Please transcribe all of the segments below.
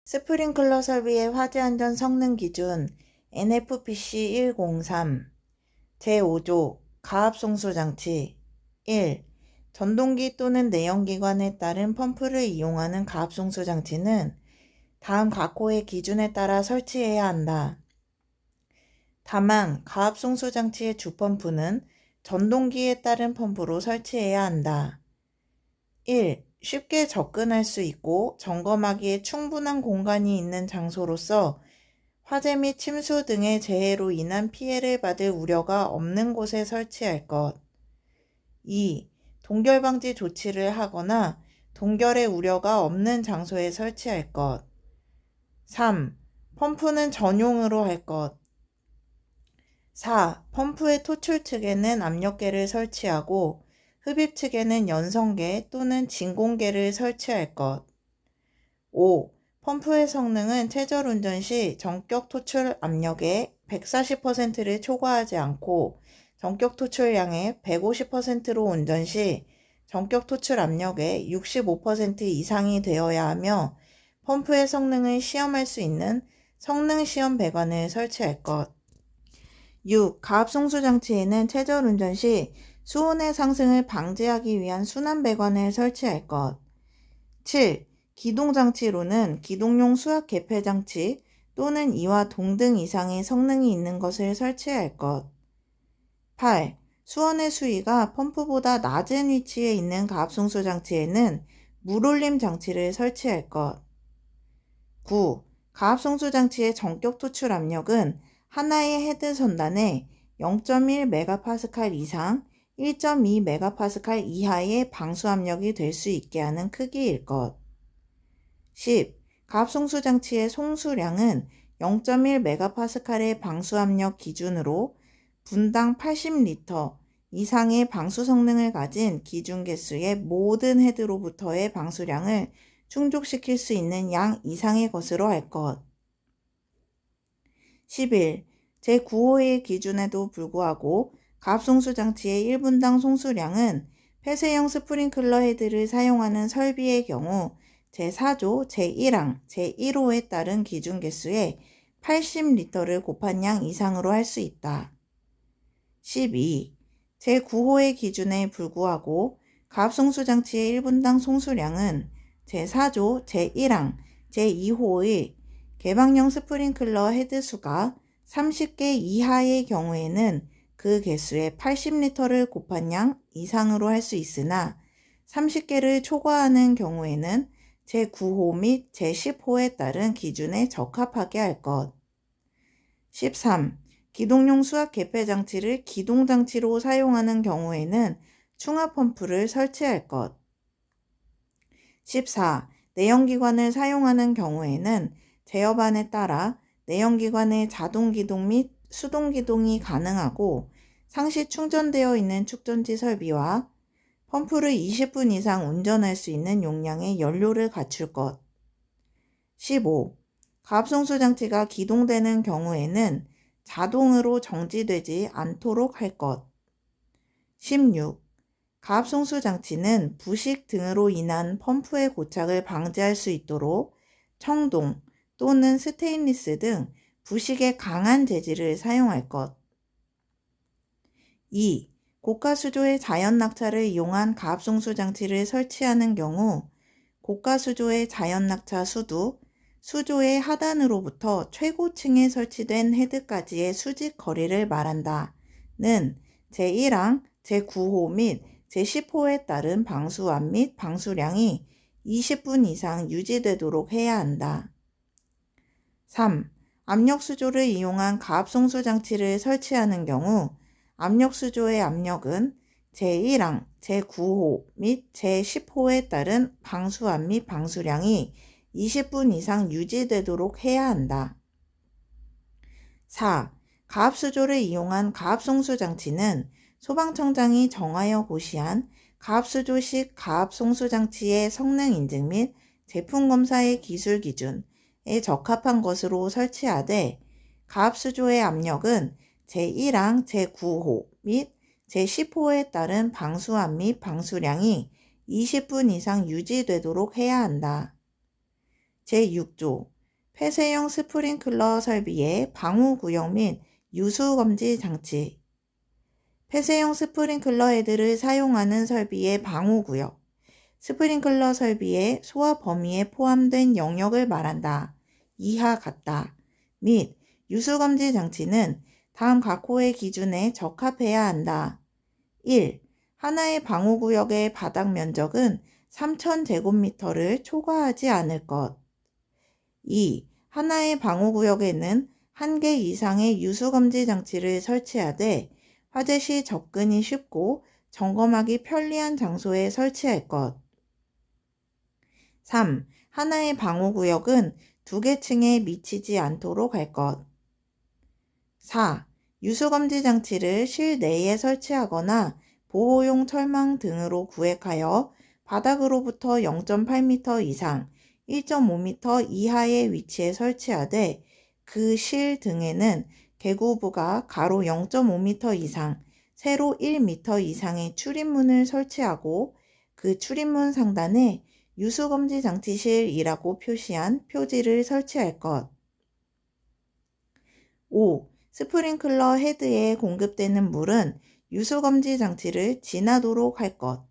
스프링클러 설비의 화재 안전 성능 기준 NFPC 103 제5조 가압송수 장치 1. 전동기 또는 내연기관에 따른 펌프를 이용하는 가압송수 장치는 다음 각호의 기준에 따라 설치해야 한다. 다만 가압송수 장치의 주펌프는 전동기에 따른 펌프로 설치해야 한다. 1. 쉽게 접근할 수 있고 점검하기에 충분한 공간이 있는 장소로서 화재 및 침수 등의 재해로 인한 피해를 받을 우려가 없는 곳에 설치할 것. 2. 동결 방지 조치를 하거나 동결의 우려가 없는 장소에 설치할 것. 3. 펌프는 전용으로 할 것. 4. 펌프의 토출 측에는 압력계를 설치하고 흡입 측에는 연성계 또는 진공계를 설치할 것. 5. 펌프의 성능은 최저 운전 시 전격 토출 압력의 140%를 초과하지 않고 전격 토출량의 150%로 운전 시 전격 토출 압력의 65% 이상이 되어야 하며 펌프의 성능을 시험할 수 있는 성능 시험 배관을 설치할 것. 6. 가압송수 장치에는 최저 운전 시 수온의 상승을 방지하기 위한 순환 배관을 설치할 것. 7. 기동장치로는 기동용 수압 개폐 장치 또는 이와 동등 이상의 성능이 있는 것을 설치할 것. 8. 수원의 수위가 펌프보다 낮은 위치에 있는 가압송수 장치에는 물올림 장치를 설치할 것. 9. 가압송수 장치의 전격 토출 압력은 하나의 헤드 선단에 0.1MPa 이상 1.2MPa 이하의 방수 압력이 될 수 있게 하는 크기일 것. 10. 가압송수 장치의 송수량은 0.1MPa의 방수 압력 기준으로 분당 80리터 이상의 방수 성능을 가진 기준 개수의 모든 헤드로부터의 방수량을 충족시킬 수 있는 양 이상의 것으로 할 것. 11. 제9호의 기준에도 불구하고 가압송수 장치의 1분당 송수량은 폐쇄형 스프링클러 헤드를 사용하는 설비의 경우 제4조 제1항 제1호에 따른 기준 개수의 80리터를 곱한 양 이상으로 할 수 있다. 12. 제9호의 기준에 불구하고 가압송수 장치의 1분당 송수량은 제4조 제1항 제2호의 개방형 스프링클러 헤드 수가 30개 이하의 경우에는 그 개수의 80리터를 곱한 양 이상으로 할 수 있으나 30개를 초과하는 경우에는 제9호 및 제10호에 따른 기준에 적합하게 할 것. 13. 기동용 수압 개폐 장치를 기동장치로 사용하는 경우에는 충압 펌프를 설치할 것. 14. 내연기관을 사용하는 경우에는 제어반에 따라 내연기관의 자동기동 및 수동기동이 가능하고 상시 충전되어 있는 축전지 설비와 펌프를 20분 이상 운전할 수 있는 용량의 연료를 갖출 것. 15. 가압송수 장치가 기동되는 경우에는 자동으로 정지되지 않도록 할 것. 16. 가압송수 장치는 부식 등으로 인한 펌프의 고착을 방지할 수 있도록 청동 또는 스테인리스 등 부식에 강한 재질을 사용할 것. 2. 고가 수조의 자연 낙차를 이용한 가압송수 장치를 설치하는 경우 고가 수조의 자연 낙차 수두, 수조의 하단으로부터 최고층에 설치된 헤드까지의 수직 거리를 말한다는 제1항, 제9호 및 제10호에 따른 방수압 및 방수량이 20분 이상 유지되도록 해야 한다. 3. 압력수조를 이용한 가압송수 장치를 설치하는 경우 압력수조의 압력은 제1항, 제9호 및 제10호에 따른 방수압 및 방수량이 20분 이상 유지되도록 해야 한다. 4. 가압수조를 이용한 가압송수 장치는 소방청장이 정하여 고시한 가압수조식 가압송수 장치의 성능 인증 및 제품 검사의 기술 기준에 적합한 것으로 설치하되 가압수조의 압력은 제1항, 제9호 및 제10호에 따른 방수압 및 방수량이 20분 이상 유지되도록 해야 한다. 제6조 폐쇄형 스프링클러 설비의 방호구역 및 유수검지 장치. 폐쇄형 스프링클러 헤드를 사용하는 설비의 방호구역. 스프링클러 설비의 소화 범위에 포함된 영역을 말한다. 이하 같다. 및 유수검지 장치는 다음 각호의 기준에 적합해야 한다. 1. 하나의 방호구역의 바닥 면적은 3,000제곱미터를 초과하지 않을 것. 2. 하나의 방호구역에는 1개 이상의 유수검지 장치를 설치하되 화재 시 접근이 쉽고 점검하기 편리한 장소에 설치할 것. 3. 하나의 방호구역은 2개 층에 미치지 않도록 할 것. 4. 유수검지 장치를 실내에 설치하거나 보호용 철망 등으로 구획하여 바닥으로부터 0.8m 이상, 1.5m 이하의 위치에 설치하되 그 실 등에는 개구부가 가로 0.5m 이상, 세로 1m 이상의 출입문을 설치하고 그 출입문 상단에 유수검지 장치실이라고 표시한 표지를 설치할 것. 5. 스프링클러 헤드에 공급되는 물은 유수검지 장치를 지나도록 할 것.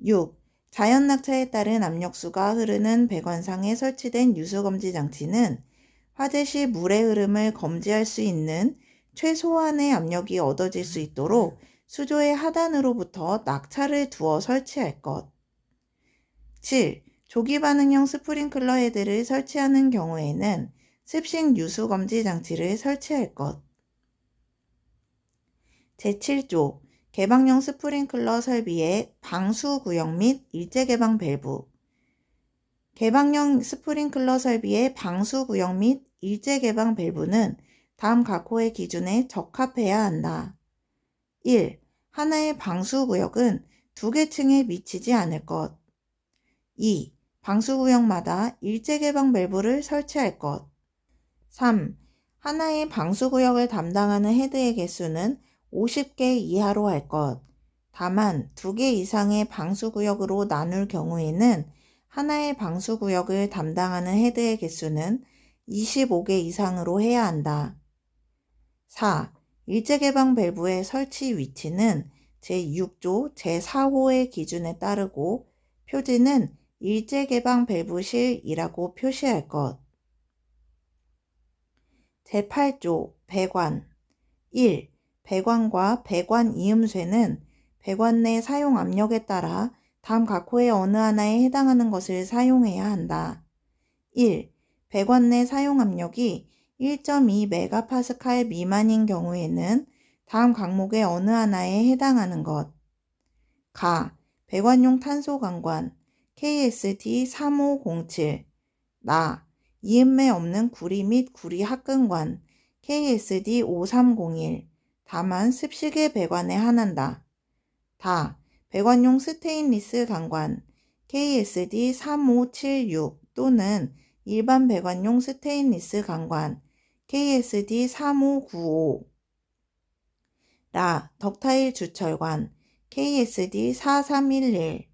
6. 자연 낙차에 따른 압력수가 흐르는 배관상에 설치된 유수검지 장치는 화재 시 물의 흐름을 검지할 수 있는 최소한의 압력이 얻어질 수 있도록 수조의 하단으로부터 낙차를 두어 설치할 것. 7. 조기 반응형 스프링클러 헤드를 설치하는 경우에는 습식 유수검지 장치를 설치할 것. 제7조 개방형 스프링클러 설비의 방수구역 및 일제개방 밸브. 개방형 스프링클러 설비의 방수구역 및 일제개방 밸브는 다음 각호의 기준에 적합해야 한다. 1. 하나의 방수구역은 2개 층에 미치지 않을 것. 2. 방수구역마다 일제개방 밸브를 설치할 것. 3. 하나의 방수구역을 담당하는 헤드의 개수는 50개 이하로 할 것. 다만 2개 이상의 방수구역으로 나눌 경우에는 하나의 방수구역을 담당하는 헤드의 개수는 25개 이상으로 해야 한다. 4. 일제개방 밸브의 설치 위치는 제6조 제4호의 기준에 따르고 표지는 일제개방 밸브실이라고 표시할 것. 제8조 배관. 1. 배관과 배관 이음쇠는 배관 내 사용 압력에 따라 다음 각호의 어느 하나에 해당하는 것을 사용해야 한다. 1. 배관 내 사용 압력이 1.2MPa 미만인 경우에는 다음 각목의 어느 하나에 해당하는 것. 가. 배관용 탄소관관 KSD 3507. 나. 이음매 없는 구리 및 구리 합금관 KSD 5301. 다만 습식의 배관에 한한다. 다. 배관용 스테인리스 강관 KSD 3576 또는 일반 배관용 스테인리스 강관 KSD 3595. 라. 덕타일 주철관 KSD 4311.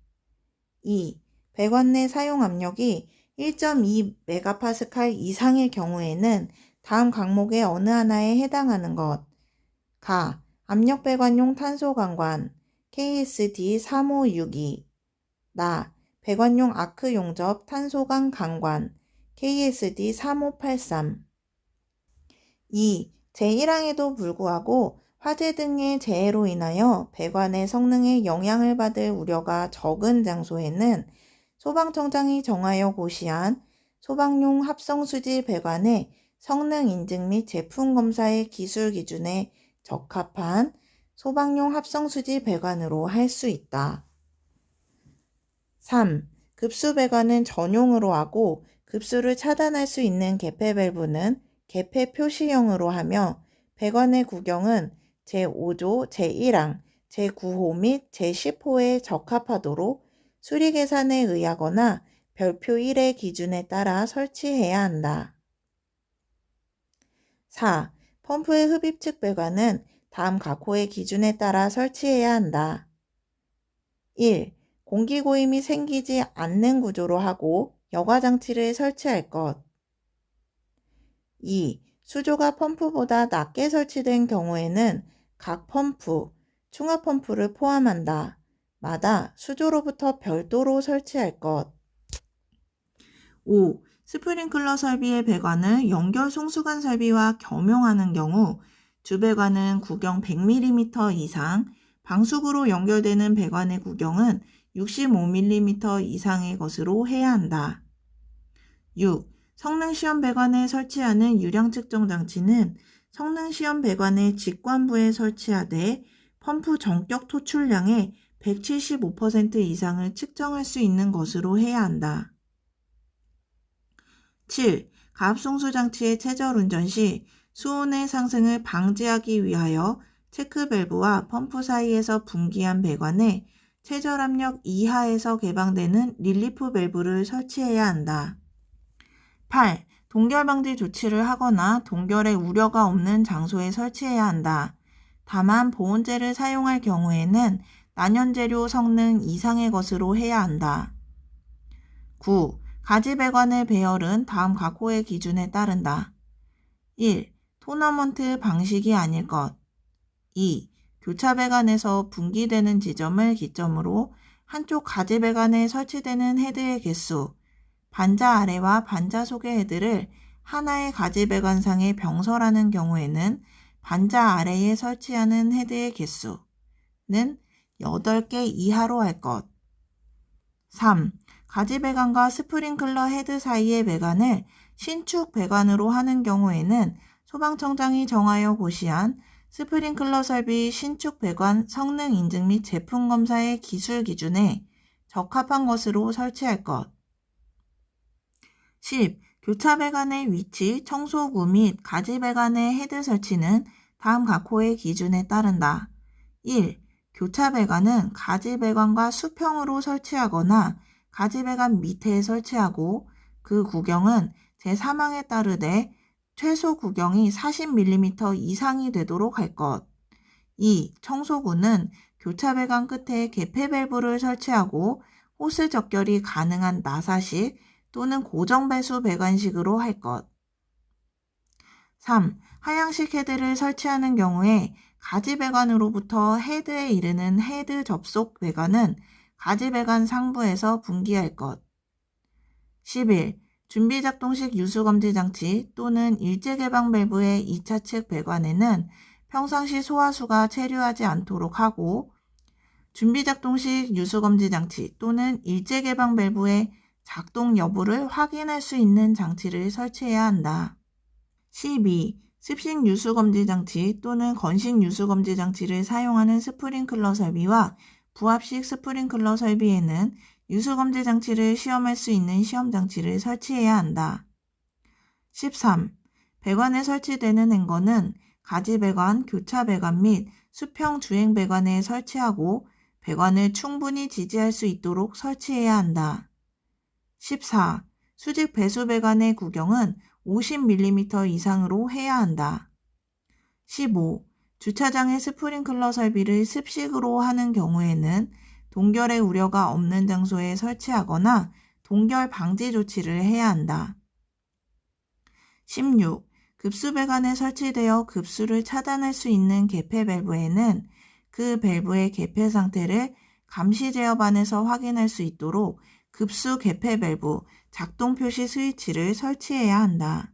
2. 배관 내 사용 압력이 1.2MPa 이상일 경우에는 다음 각목의 어느 하나에 해당하는 것. 가. 압력배관용 탄소관관 KSD 3562. 나. 배관용 아크 용접 탄소관 강관 KSD 3583. 2. 제1항에도 불구하고 화재 등의 재해로 인하여 배관의 성능에 영향을 받을 우려가 적은 장소에는 소방청장이 정하여 고시한 소방용 합성수지 배관의 성능 인증 및 제품 검사의 기술 기준에 적합한 소방용 합성수지 배관으로 할 수 있다. 3. 급수 배관은 전용으로 하고 급수를 차단할 수 있는 개폐 밸브는 개폐 표시형으로 하며 배관의 구경은 제5조 제1항, 제9호 및 제10호에 적합하도록 수리 계산에 의하거나 별표 1의 기준에 따라 설치해야 한다. 4. 펌프의 흡입 측 배관은 다음 각호의 기준에 따라 설치해야 한다. 1. 공기 고임이 생기지 않는 구조로 하고 여과장치를 설치할 것. 2. 수조가 펌프보다 낮게 설치된 경우에는 각 펌프, 충합 펌프를 포함한다. 마다 수조로부터 별도로 설치할 것. 5. 스프링클러 설비의 배관을 연결 송수관 설비와 겸용하는 경우 주배관은 구경 100mm 이상, 방수구로 연결되는 배관의 구경은 65mm 이상의 것으로 해야 한다. 6. 성능시험 배관에 설치하는 유량 측정 장치는 성능시험 배관의 직관부에 설치하되 펌프 전격 토출량의 175% 이상을 측정할 수 있는 것으로 해야 한다. 7. 가압송수 장치의 체절 운전 시 수온의 상승을 방지하기 위하여 체크밸브와 펌프 사이에서 분기한 배관에 체절 압력 이하에서 개방되는 릴리프 밸브를 설치해야 한다. 8. 동결 방지 조치를 하거나 동결의 우려가 없는 장소에 설치해야 한다. 다만 보온재를 사용할 경우에는 난연재료 성능 이상의 것으로 해야 한다. 9. 가지 배관의 배열은 다음 각호의 기준에 따른다. 1. 토너먼트 방식이 아닐 것. 2. 교차 배관에서 분기되는 지점을 기점으로 한쪽 가지 배관에 설치되는 헤드의 개수, 반자 아래와 반자 속의 헤드를 하나의 가지 배관상에 병설하는 경우에는 반자 아래에 설치하는 헤드의 개수는 8개 이하로 할 것. 3. 가지 배관과 스프링클러 헤드 사이의 배관을 신축 배관으로 하는 경우에는 소방청장이 정하여 고시한 스프링클러 설비 신축 배관 성능 인증 및 제품 검사의 기술 기준에 적합한 것으로 설치할 것. 10. 교차 배관의 위치, 청소구 및 가지 배관의 헤드 설치는 다음 각호의 기준에 따른다. 1. 교차 배관은 가지 배관과 수평으로 설치하거나 가지 배관 밑에 설치하고 그 구경은 제3항에 따르되 최소 구경이 40mm 이상이 되도록 할 것. 2. 청소구는 교차 배관 끝에 개폐 밸브를 설치하고 호스 적결이 가능한 나사식 또는 고정 배수 배관식으로 할 것. 3. 하향식 헤드를 설치하는 경우에 가지 배관으로부터 헤드에 이르는 헤드 접속 배관은 가지 배관 상부에서 분기할 것. 11. 준비작동식 유수검지 장치 또는 일제개방 밸브의 2차 측 배관에는 평상시 소화수가 체류하지 않도록 하고 준비작동식 유수검지 장치 또는 일제개방 밸브의 작동 여부를 확인할 수 있는 장치를 설치해야 한다. 12. 습식 유수검지 장치 또는 건식 유수검지 장치를 사용하는 스프링클러 설비와 부합식 스프링클러 설비에는 유수검지 장치를 시험할 수 있는 시험 장치를 설치해야 한다. 13. 배관에 설치되는 행거는 가지 배관, 교차 배관 및 수평 주행 배관에 설치하고 배관을 충분히 지지할 수 있도록 설치해야 한다. 14. 수직 배수 배관의 구경은 50mm 이상으로 해야 한다. 15. 주차장의 스프링클러 설비를 습식으로 하는 경우에는 동결의 우려가 없는 장소에 설치하거나 동결 방지 조치를 해야 한다. 16. 급수 배관에 설치되어 급수를 차단할 수 있는 개폐 밸브에는 그 밸브의 개폐 상태를 감시 제어반에서 확인할 수 있도록 급수 개폐 밸브 작동 표시 스위치를 설치해야 한다.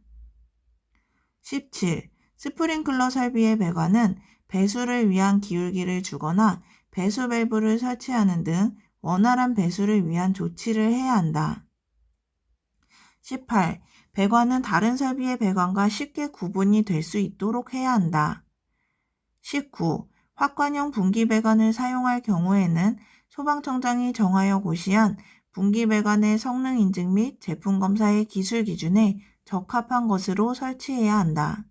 17. 스프링클러 설비의 배관은 배수를 위한 기울기를 주거나 배수 밸브를 설치하는 등 원활한 배수를 위한 조치를 해야 한다. 18. 배관은 다른 설비의 배관과 쉽게 구분이 될 수 있도록 해야 한다. 19. 확관형 분기 배관을 사용할 경우에는 소방청장이 정하여 고시한 분기 배관의 성능 인증 및 제품 검사의 기술 기준에 적합한 것으로 설치해야 한다.